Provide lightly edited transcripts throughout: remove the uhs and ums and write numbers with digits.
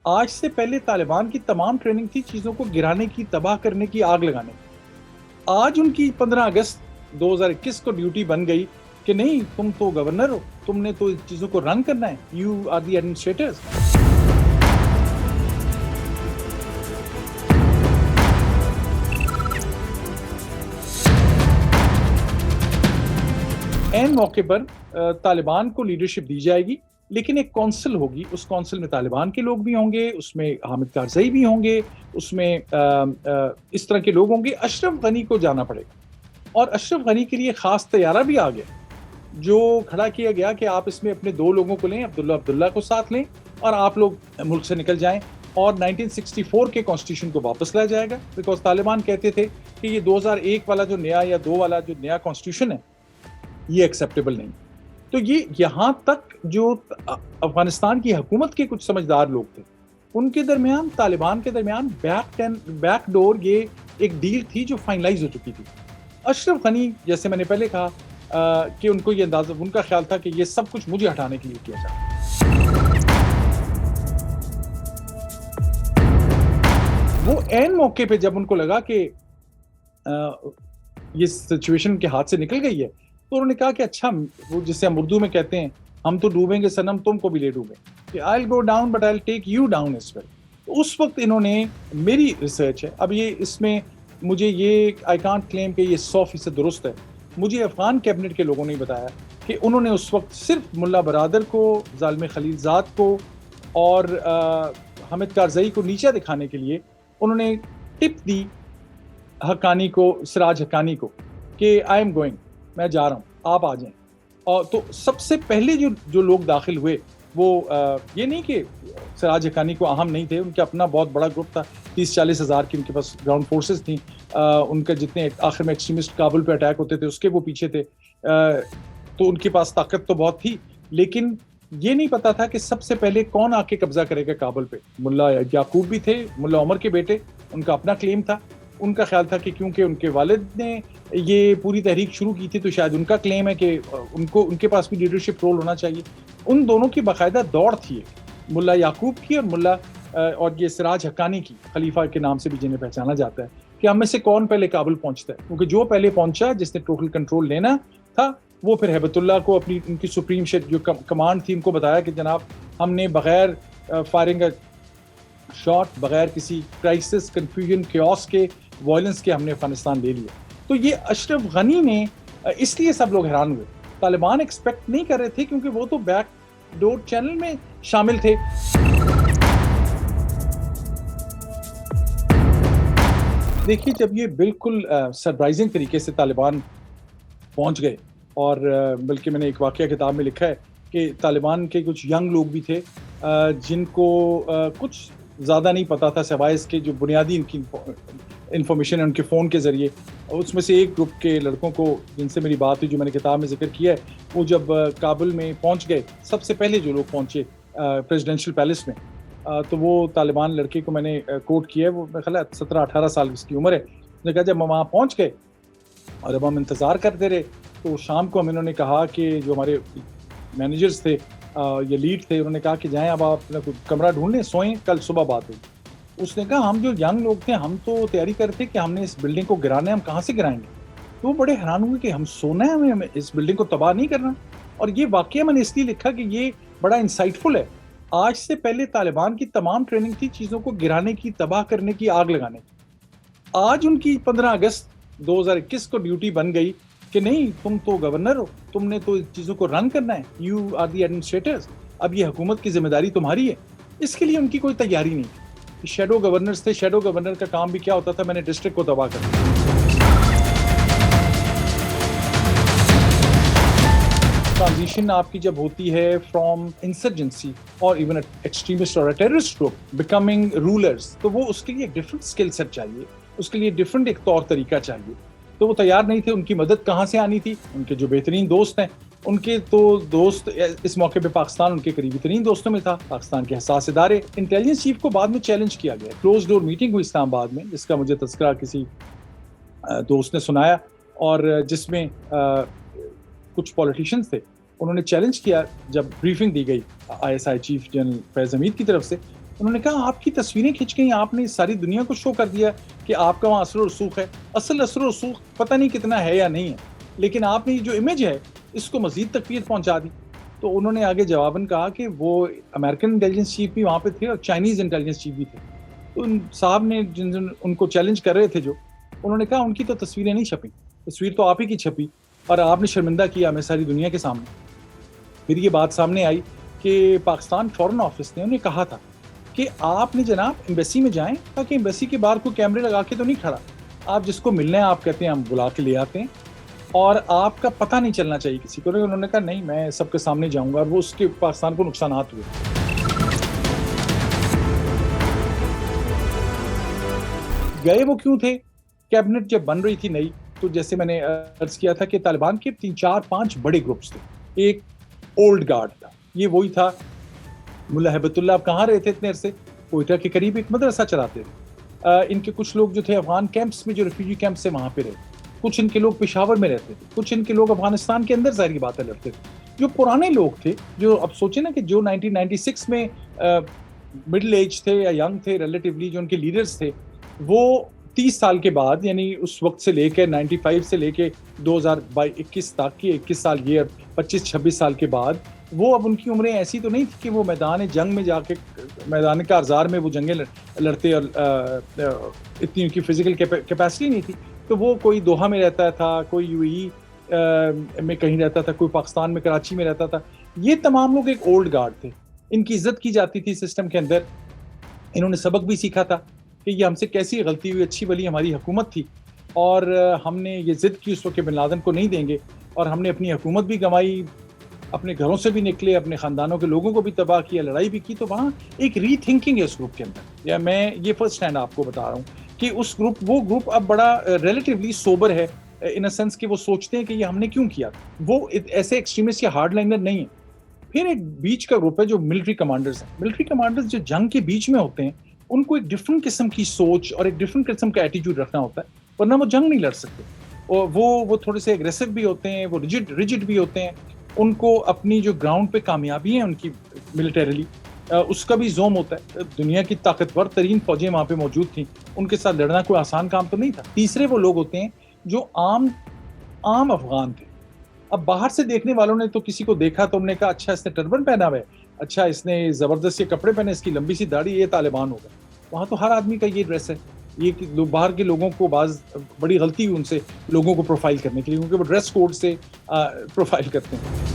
آج سے پہلے طالبان کی تمام ٹریننگ تھی چیزوں کو گرانے کی، تباہ کرنے کی، آگ لگانے کی۔ آج ان کی 15 اگست 2021 کو ڈیوٹی بن گئی کہ نہیں، تم تو گورنر ہو، تم نے تو چیزوں کو رن کرنا ہے، یو آر دی ایڈمنسٹریٹرز۔ این موقع پر طالبان کو لیڈرشپ دی جائے گی، لیکن ایک کونسل ہوگی، اس کونسل میں طالبان کے لوگ بھی ہوں گے، اس میں حامد کارزئی بھی ہوں گے، اس میں اس طرح کے لوگ ہوں گے۔ اشرف غنی کو جانا پڑے گا، اور اشرف غنی کے لیے خاص طیارہ بھی آ گیا جو کھڑا کیا گیا کہ آپ اس میں اپنے 2 لوگوں کو لیں، عبداللہ کو ساتھ لیں، اور آپ لوگ ملک سے نکل جائیں، اور 1964 کے کانسٹیٹیوشن کو واپس لایا جائے گا، بیکاز طالبان کہتے تھے کہ یہ 2001 والا جو نیا یا 2 والا جو نیا کانسٹیٹیوشن ہے یہ ایکسیپٹیبل نہیں۔ تو یہ یہاں تک جو افغانستان کی حکومت کے کچھ سمجھدار لوگ تھے ان کے درمیان، طالبان کے درمیان بیک ڈور یہ ایک ڈیل تھی جو فائنلائز ہو چکی تھی۔ اشرف غنی، جیسے میں نے پہلے کہا کہ ان کو یہ اندازہ، ان کا خیال تھا کہ یہ سب کچھ مجھے ہٹانے کے لیے کیا جائے۔ وہ عین موقع پہ جب ان کو لگا کہ یہ سچویشن کے ہاتھ سے نکل گئی ہے، تو انہوں نے کہا کہ اچھا، وہ جسے ہم اردو میں کہتے ہیں ہم تو ڈوبیں گے صنم، تم کو بھی لے ڈوبیں، کہ I'll go down but I'll take you down as well۔ تو اس وقت انہوں نے، میری ریسرچ ہے، اب یہ اس میں مجھے یہ I can't claim کہ یہ 100% درست ہے، مجھے افغان کیبنٹ کے لوگوں نے بتایا کہ انہوں نے اس وقت صرف ملا برادر کو، ظالم خلیل زاد کو اور حامد کارزئی کو نیچا دکھانے کے لیے انہوں نے ٹپ دی حقانی کو، سراج حقانی کو، کہ I am going، میں جا رہا ہوں، آپ آ جائیں۔ اور تو سب سے پہلے جو لوگ داخل ہوئے وہ یہ نہیں کہ سراج حقانی کو اہم نہیں تھے، ان کا اپنا بہت بڑا گروپ تھا، 30-40 ہزار کی ان کے پاس گراؤنڈ فورسز تھیں، ان کا جتنے آخر میں ایکسٹریمسٹ کابل پہ اٹیک ہوتے تھے اس کے وہ پیچھے تھے، تو ان کے پاس طاقت تو بہت تھی، لیکن یہ نہیں پتا تھا کہ سب سے پہلے کون آ کے قبضہ کرے گا کابل پہ۔ ملا یعقوب بھی تھے، ملا عمر کے بیٹے، ان کا اپنا کلیم تھا، ان کا خیال تھا کہ کیونکہ ان کے والد نے یہ پوری تحریک شروع کی تھی تو شاید ان کا کلیم ہے کہ ان کے پاس بھی لیڈرشپ رول ہونا چاہیے۔ ان دونوں کی باقاعدہ دوڑ تھی، ملا یعقوب کی اور یہ سراج حقانی کی، خلیفہ کے نام سے بھی جنہیں پہچانا جاتا ہے، کہ ہم میں سے کون پہلے کابل پہنچتا ہے، کیونکہ جو پہلے پہنچا، جس نے ٹوٹل کنٹرول لینا تھا، وہ پھر ہیبت اللہ کو، اپنی ان کی سپریم جو کمانڈ تھی، ان کو بتایا کہ جناب ہم نے بغیر فائرنگ شاٹ، بغیر کسی کرائسس، کنفیوژن، کیوس کے، وائلنس کے، ہم نے افغانستان لے لیا۔ تو یہ اشرف غنی نے، اس لیے سب لوگ حیران ہوئے، طالبان ایکسپیکٹ نہیں کر رہے تھے کیونکہ وہ تو بیک ڈور چینل میں شامل تھے۔ دیکھیے، جب یہ بالکل سرپرائزنگ طریقے سے طالبان پہنچ گئے، اور بلکہ میں نے ایک واقعہ کتاب میں لکھا ہے کہ طالبان کے کچھ ینگ لوگ بھی تھے جن کو کچھ زیادہ نہیں پتا تھا سوائے اس کے جو بنیادی ان کی انفارمیشن ہے ان کے فون کے ذریعے۔ اس میں سے ایک گروپ کے لڑکوں کو جن سے میری بات ہوئی، جو میں نے کتاب میں ذکر کیا ہے، وہ جب کابل میں پہنچ گئے، سب سے پہلے جو لوگ پہنچے پریزیڈینشل پیلس میں، تو وہ طالبان لڑکے کو میں نے کوٹ کیا ہے، وہ میرا خیال ہے 17-18 سال اس کی عمر ہے۔ اس نے کہا جب ہم وہاں پہنچ گئے اور اب ہم انتظار کرتے رہے، تو شام کو ہم انہوں نے کہا کہ جو ہمارے مینیجرز تھے یا لیڈ تھے، انہوں نے کہا کہ جائیں اب آپ کمرہ ڈھونڈ لیں، سوئیں، کل صبح بات ہوئی۔ اس نے کہا ہم جو ینگ لوگ تھے، ہم تو تیاری کرتے کہ ہم نے اس بلڈنگ کو گرانا ہے، ہم کہاں سے گرائیں گے؟ تو وہ بڑے حیران ہوئے کہ ہم سونا ہے، ہمیں اس بلڈنگ کو تباہ نہیں کرنا۔ اور یہ واقعہ میں نے اس لیے لکھا کہ یہ بڑا انسائٹ فل ہے۔ آج سے پہلے طالبان کی تمام ٹریننگ تھی چیزوں کو گرانے کی، تباہ کرنے کی، آگ لگانے کی۔ آج ان کی 15 اگست 2021 کو ڈیوٹی بن گئی کہ نہیں، تم تو گورنر ہو، تم نے تو چیزوں کو رن کرنا ہے، یو آر دی ایڈمنسٹریٹرز، اب یہ حکومت کی ذمہ داری تمہاری ہے۔ اس کے لیے ان کی کوئی تیاری نہیں تھی۔ شیڈو گورنرز تھے، شیڈو گورنر کا کام بھی کیا ہوتا تھا، میں نے ڈسٹرکٹ کو تباہ کر دیا۔ ٹرانزیشن آپ کی جب ہوتی ہے فرام انسرجنسی اور ایون ایکسٹریمسٹ اور ٹیررسٹ گروپ بیکمنگ رولرز، تو وہ اس کے لیے ایک ڈفرنٹ اسکل سیٹ چاہیے، اس کے لیے ڈفرنٹ ایک طور طریقہ چاہیے۔ تو وہ تیار نہیں تھے، ان کی مدد کہاں سے آنی تھی؟ ان کے جو بہترین دوست ہیں، ان کے تو دوست، اس موقع پہ پاکستان ان کے قریبی ترین دوستوں میں تھا، پاکستان کے حساس ادارے۔ انٹیلیجنس چیف کو بعد میں چیلنج کیا گیا، کلوز ڈور میٹنگ ہوئی اسلام آباد میں، جس کا مجھے تذکرہ کسی دوست نے سنایا، اور جس میں کچھ پولیٹیشنز تھے، انہوں نے چیلنج کیا جب بریفنگ دی گئی ISI چیف جنرل فیض حمید کی طرف سے، انہوں نے کہا آپ کی تصویریں کھینچ گئی، آپ نے ساری دنیا کو شو کر دیا کہ آپ کا وہاں اثر و رسوخ ہے. اصل اثر و رسوخ پتہ نہیں کتنا ہے یا نہیں ہے، لیکن آپ نے جو امیج ہے اس کو مزید تقویت پہنچا دی. تو انہوں نے آگے جواباً کہا کہ وہ امریکن انٹیلیجنس چیف بھی وہاں پہ تھے اور چائنیز انٹیلیجنس چیف بھی تھے. تو ان صاحب نے جن ان کو چیلنج کر رہے تھے جو، انہوں نے کہا ان کی تو تصویریں نہیں چھپی، تصویر تو آپ ہی کی چھپی اور آپ نے شرمندہ کیا ہمیں ساری دنیا کے سامنے. پھر یہ بات سامنے آئی کہ پاکستان فورن آفس نے انہیں کہا تھا کہ آپ نے جناب ایمبیسی میں جائیں، تاکہ ایمبیسی کے باہر کوئی کیمرے لگا کے تو نہیں کھڑا، آپ جس کو ملنا ہے آپ کہتے ہیں ہم بلا کے لے آتے ہیں اور آپ کا پتہ نہیں چلنا چاہیے کسی کو. انہوں نے کہا نہیں میں سب کے سامنے جاؤں گا، اور وہ اس کے پاکستان کو نقصانات ہوئے. گئے وہ کیوں تھے؟ کیبنٹ جب بن رہی تھی نئی، تو جیسے میں نے عرض کیا تھا کہ طالبان کے 3 4 5 بڑے گروپس تھے. ایک اولڈ گارڈ تھا، یہ وہی تھا ملا ہیبت اللہ. اب کہاں رہتے اتنے عرصے؟ کوئٹہ کے قریب ایک مدرسہ چلاتے تھے. ان کے کچھ لوگ جو تھے افغان کیمپس میں، جو ریفیوجی کیمپس سے وہاں پہ رہتے، کچھ ان کے لوگ پشاور میں رہتے تھے، کچھ ان کے لوگ افغانستان کے اندر ظاہری باتیں لڑتے تھے. جو پرانے لوگ تھے، جو اب سوچیں نا کہ جو 1996 میں مڈل ایج تھے یا ینگ تھے ریلیٹیولی، جو ان کے لیڈرز تھے، وہ 30 سال کے بعد، یعنی اس وقت سے لے کے 95 سے لے کے 2021 تک کی 21 سال، یہ 25-26 سال کے بعد، وہ اب ان کی عمریں ایسی تو نہیں تھی کہ وہ میدان جنگ میں جا کے، میدان کارزار میں وہ جنگیں لڑتے، اور اتنی ان کی فزیکل کیپیسٹی نہیں تھی. تو وہ کوئی دوحہ میں رہتا تھا، کوئی یو اے میں کہیں رہتا تھا، کوئی پاکستان میں کراچی میں رہتا تھا. یہ تمام لوگ ایک اولڈ گارڈ تھے، ان کی عزت کی جاتی تھی سسٹم کے اندر. انہوں نے سبق بھی سیکھا تھا کہ یہ ہم سے کیسی غلطی ہوئی، اچھی بلی ہماری حکومت تھی اور ہم نے یہ ضد کی اس وقت بن لادن کو نہیں دیں گے، اور ہم نے اپنی حکومت بھی گنوائی، اپنے گھروں سے بھی نکلے، اپنے خاندانوں کے لوگوں کو بھی تباہ کیا، لڑائی بھی کی. تو وہاں ایک ری تھنکنگ ہے اس گروپ کے اندر. یا میں یہ فرسٹ ہینڈ آپ کو بتا رہا ہوں کہ وہ گروپ اب بڑا ریلیٹیولی سوبر ہے، ان اے سینس کہ وہ سوچتے ہیں کہ یہ ہم نے کیوں کیا. وہ ایسے ایکسٹریمسٹ یا ہارڈ لائنر نہیں ہیں. پھر ایک بیچ کا گروپ ہے جو ملٹری کمانڈرز ہیں. ملٹری کمانڈرز جو جنگ کے بیچ میں ہوتے ہیں، ان کو ایک ڈفرنٹ قسم کی سوچ اور ایک ڈفرنٹ قسم کا ایٹیٹیوڈ رکھنا ہوتا ہے، ورنہ وہ جنگ نہیں لڑ سکتے. اور وہ تھوڑے سے اگریسو بھی ہوتے ہیں، وہ ریجڈ بھی ہوتے ہیں. ان کو اپنی جو گراؤنڈ پہ کامیابی ہے ان کی ملٹریلی، اس کا بھی زوم ہوتا ہے. دنیا کی طاقتور ترین فوجیں وہاں پہ موجود تھیں، ان کے ساتھ لڑنا کوئی آسان کام تو نہیں تھا. تیسرے وہ لوگ ہوتے ہیں جو عام افغان تھے. اب باہر سے دیکھنے والوں نے تو کسی کو دیکھا تو انہوں نے کہا اچھا اس نے ٹربن پہنا ہوا ہے، اچھا اس نے زبردست کپڑے پہنے، اس کی لمبی سی داڑھی، یہ طالبان ہوگا. وہاں تو ہر آدمی کا یہ ڈریس ہے. یہ باہر کے لوگوں کو بعض بڑی غلطی ہوئی ان سے لوگوں کو پروفائل کرنے کے لیے، کیونکہ وہ ڈریس کوڈ سے پروفائل کرتے ہیں.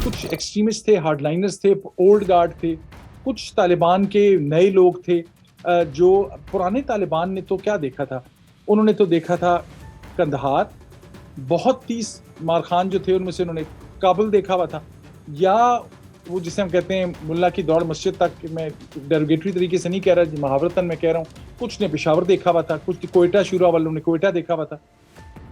کچھ ایکسٹریمسٹ تھے، ہارڈ لائنرز تھے، اولڈ گارڈ تھے، کچھ طالبان کے نئے لوگ تھے. جو پرانے طالبان نے تو کیا دیکھا تھا؟ انہوں نے تو دیکھا تھا قندھار، بہت 30 مارخان جو تھے ان میں سے انہوں نے کابل دیکھا ہوا تھا، یا وہ جسے ہم کہتے ہیں ملا کی دوڑ مسجد تک. میں ڈیروگیٹری طریقے سے نہیں کہہ رہا، محاورتاً میں کہہ رہا ہوں. کچھ نے پشاور دیکھا ہوا تھا، کچھ کوئٹہ شورا والوں نے کوئٹہ دیکھا ہوا تھا.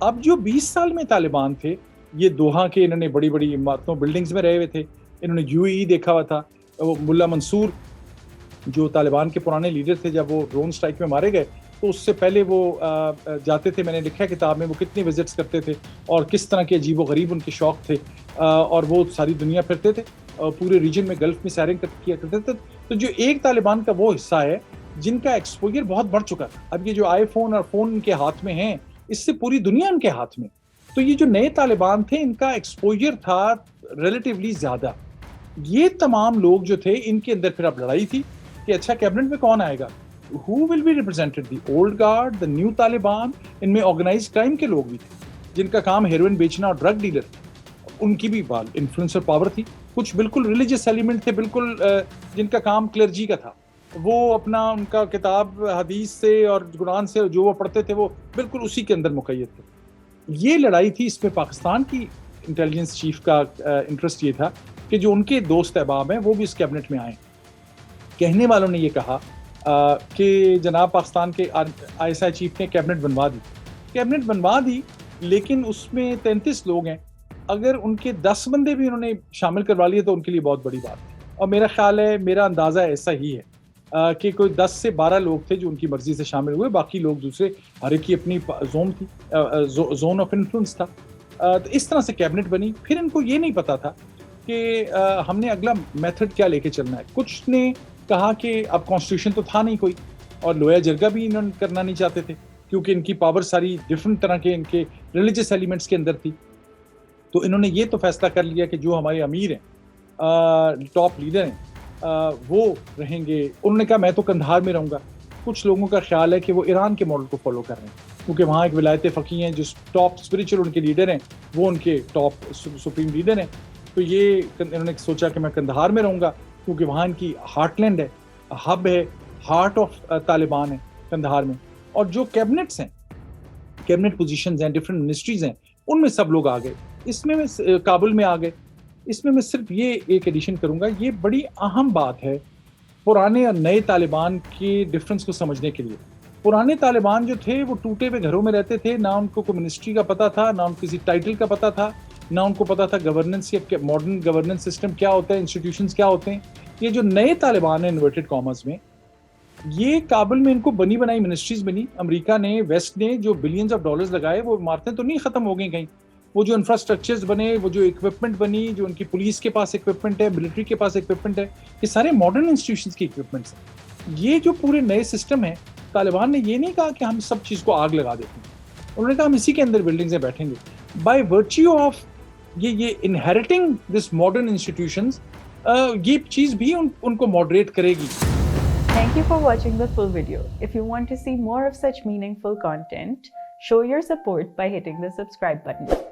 اب جو 20 سال میں طالبان تھے، یہ دوحہ کے انہوں نے بڑی بڑی عمارتوں بلڈنگز میں رہے ہوئے تھے. انہوں نے یو اے ای دیکھا ہوا تھا. وہ ملا منصور جو طالبان کے پرانے لیڈر تھے، جب وہ ڈرون سٹرائک میں مارے گئے تو اس سے پہلے وہ جاتے تھے، میں نے لکھا ہے کتاب میں، وہ کتنی وزٹس کرتے تھے اور کس طرح کے عجیب و غریب ان کے شوق تھے. اور وہ ساری دنیا پھرتے تھے، پورے ریجن میں گلف میں سیرنگ کیا کرتے تھے. تو جو ایک طالبان کا وہ حصہ ہے جن کا ایکسپوجر بہت بڑھ چکا تھا. اب یہ جو آئی فون اور فون ان کے ہاتھ میں ہیں، اس سے پوری دنیا ان کے ہاتھ میں. تو یہ جو نئے طالبان تھے، ان کا ایکسپوجر تھا ریلیٹیولی زیادہ. یہ تمام لوگ جو تھے، ان کے اندر پھر اب لڑائی تھی کہ اچھا کیبنٹ میں کون آئے گا، who will be represented, the old guard, the new Taliban. ان میں آرگنائز کرائم کے لوگ بھی تھے جن کا کام ہیروئن بیچنا اور ڈرگ ڈیلر، ان کی بھی انفلوئنس اور پاور تھی. کچھ بالکل ریلیجیس ایلیمنٹ تھے، بالکل جن کا کام کلرجی کا تھا. وہ اپنا ان کا کتاب حدیث سے اور قرآن سے جو وہ پڑھتے تھے، وہ بالکل اسی کے اندر مقید تھے. یہ لڑائی تھی. اس میں پاکستان کی انٹیلیجنس چیف کا انٹرسٹ یہ تھا کہ جو ان کے دوست احباب ہیں وہ بھی اس کیبنٹ میں آئیں. کہنے والوں نے یہ کہا کہ جناب پاکستان کے آئی ایس آئی چیف نے کیبنٹ بنوا دی، لیکن اس میں 33 لوگ ہیں. اگر ان کے 10 بندے بھی انہوں نے شامل کروا لیے تو ان کے لیے بہت بڑی بات ہے. اور میرا خیال ہے، میرا اندازہ ایسا ہی ہے کہ کوئی 10 سے 12 لوگ تھے جو ان کی مرضی سے شامل ہوئے، باقی لوگ دوسرے، ہر ایک کی اپنی زون آف انفلوئنس تھا. تو اس طرح سے کیبنٹ بنی. پھر ان کو یہ نہیں پتا تھا کہ ہم نے اگلا میتھڈ کیا لے کے چلنا ہے. کچھ نے کہا کہ اب کانسٹیٹیوشن تو تھا نہیں کوئی, اور لویا جرگہ بھی انہوں نے کرنا نہیں چاہتے تھے کیونکہ ان کی پاور ساری ڈفرنٹ طرح کے ان کے ریلیجس ایلیمنٹس کے اندر تھی. تو انہوں نے یہ تو فیصلہ کر لیا کہ جو ہمارے امیر ہیں, ٹاپ لیڈر ہیں, وہ رہیں گے. انہوں نے کہا میں تو قندھار میں رہوں گا. کچھ لوگوں کا خیال ہے کہ وہ ایران کے ماڈل کو فالو کر رہے ہیں کیونکہ وہاں ایک ولایت فقیہ ہیں جو ٹاپ اسپریچول ان کے لیڈر ہیں, وہ ان کے ٹاپ سپریم لیڈر ہیں. تو یہ انہوں نے سوچا کہ میں قندھار میں رہوں گا کیونکہ وہاں ان کی ہارٹ لینڈ ہے, ہب ہے, ہارٹ آف طالبان ہے قندھار میں. اور جو کیبنٹس ہیں, کیبنٹ پوزیشنز ہیں, ڈفرینٹ منسٹریز ہیں, ان میں سب لوگ آ گئے. اس میں کابل میں آ گئے. اس میں صرف یہ ایک ایڈیشن کروں گا, یہ بڑی اہم بات ہے پرانے اور نئے طالبان کے ڈفرنس کو سمجھنے کے لیے. پرانے طالبان جو تھے وہ ٹوٹے ہوئے گھروں میں رہتے تھے, نہ ان کو کوئی منسٹری کا پتہ تھا, نہ ان کو کسی ٹائٹل کا پتہ تھا, نہ ان کو پتہ تھا گورننس یا ماڈرن گورننس سسٹم کیا ہوتا ہے, انسٹیٹیوشنز کیا ہوتے ہیں. یہ جو نئے طالبان ہیں انورٹڈ کامرس میں, یہ کابل میں ان کو بنی بنائی منسٹریز بنی. امریکہ نے, ویسٹ نے جو بلینز آف ڈالرز لگائے, وہ عمارتیں تو نہیں ختم ہو گئیں کہیں. وہ جو انفراسٹرکچرز بنے, وہ جو اکوپمنٹ بنی, جو ان کی پولیس کے پاس اکوپمنٹ ہے, ملٹری کے پاس اکوپمنٹ ہے, یہ سارے ماڈرن انسٹیٹیوشنز کی اکوپمنٹس ہیں. یہ جو پورے نئے سسٹم ہیں, طالبان نے یہ نہیں کہا کہ ہم سب چیز کو آگ لگا دیتے ہیں. انہوں نے کہا ہم اسی کے اندر بلڈنگز میں بیٹھیں گے. بائی ورچیو آف یہ انہیریٹنگ دس ماڈرن انسٹیٹیوشنز, یہ چیز بھی ان کو ماڈریٹ کرے گی. Thank you for watching the full video. If you want to see more of such meaningful content, show your support by hitting the subscribe button.